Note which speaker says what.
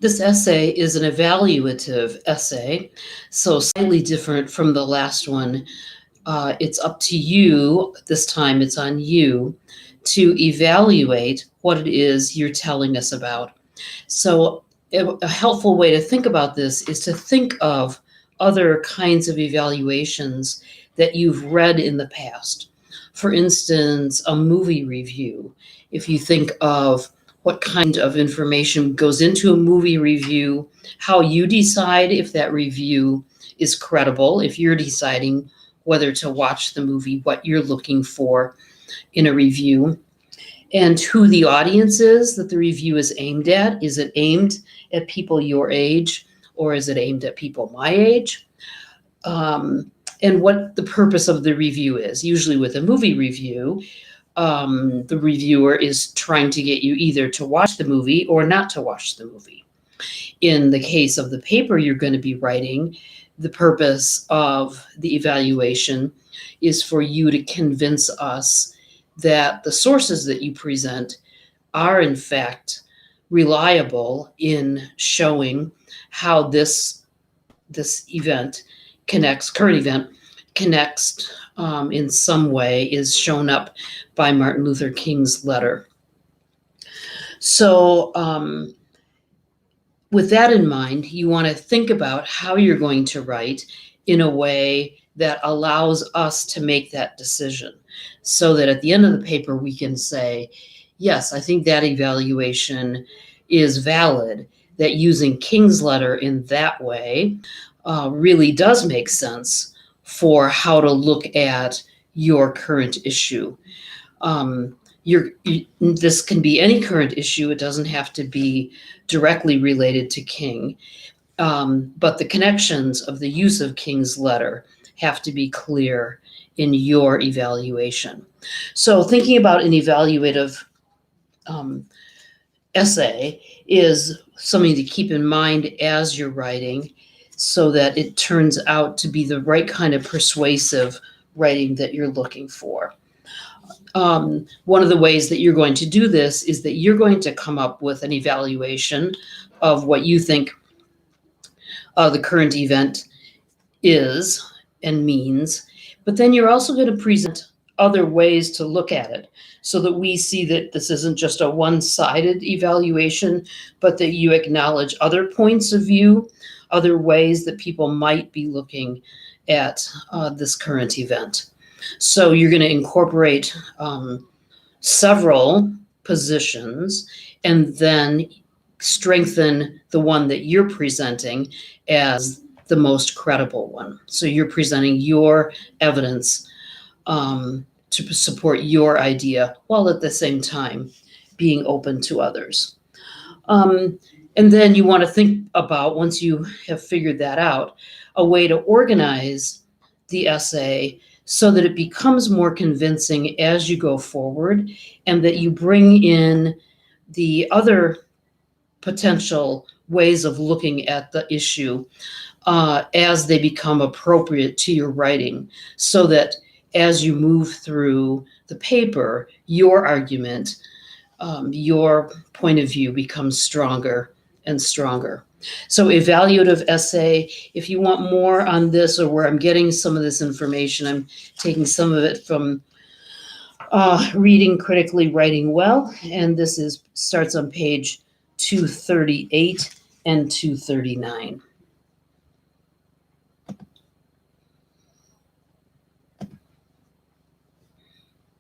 Speaker 1: This essay is an evaluative essay, so slightly different from the last one. It's up to you, this time it's on you, to evaluate what it is you're telling us about. So a helpful way to think about this is to think of other kinds of evaluations that you've read in the past. For instance, a movie review. If you think of what kind of information goes into a movie review, how you decide if that review is credible, if you're deciding whether to watch the movie, what you're looking for in a review, and who the audience is that the review is aimed at. Is it aimed at people your age, or is it aimed at people my age? And what the purpose of the review is. Usually with a movie review, the reviewer is trying to get you either to watch the movie or not to watch the movie. In the case of the paper you're going to be writing, the purpose of the evaluation is for you to convince us that the sources that you present are in fact reliable in showing how this current event connects in some way, is shown up by Martin Luther King's letter. So with that in mind, you want to think about how you're going to write in a way that allows us to make that decision, so that at the end of the paper we can say, yes, I think that evaluation is valid, that using King's letter in that way really does make sense for how to look at your current issue. This can be any current issue. It doesn't have to be directly related to King, but the connections of the use of King's letter have to be clear in your evaluation. So thinking about an evaluative essay is something to keep in mind as you're writing, so that it turns out to be the right kind of persuasive writing that you're looking for. One of the ways that you're going to do this is that you're going to come up with an evaluation of what you think the current event is and means, but then you're also going to present other ways to look at it, so that we see that this isn't just a one-sided evaluation, but that you acknowledge other points of view, other ways that people might be looking at this current event. So you're going to incorporate several positions and then strengthen the one that you're presenting as the most credible one. So you're presenting your evidence to support your idea, while at the same time being open to others. And then you want to think about, once you have figured that out, a way to organize the essay so that it becomes more convincing as you go forward, and that you bring in the other potential ways of looking at the issue as they become appropriate to your writing, so that as you move through the paper, your argument, your point of view becomes stronger and stronger. So evaluative essay, if you want more on this, or where I'm getting some of this information, I'm taking some of it from Reading Critically, Writing Well, and this starts on page 238 and 239.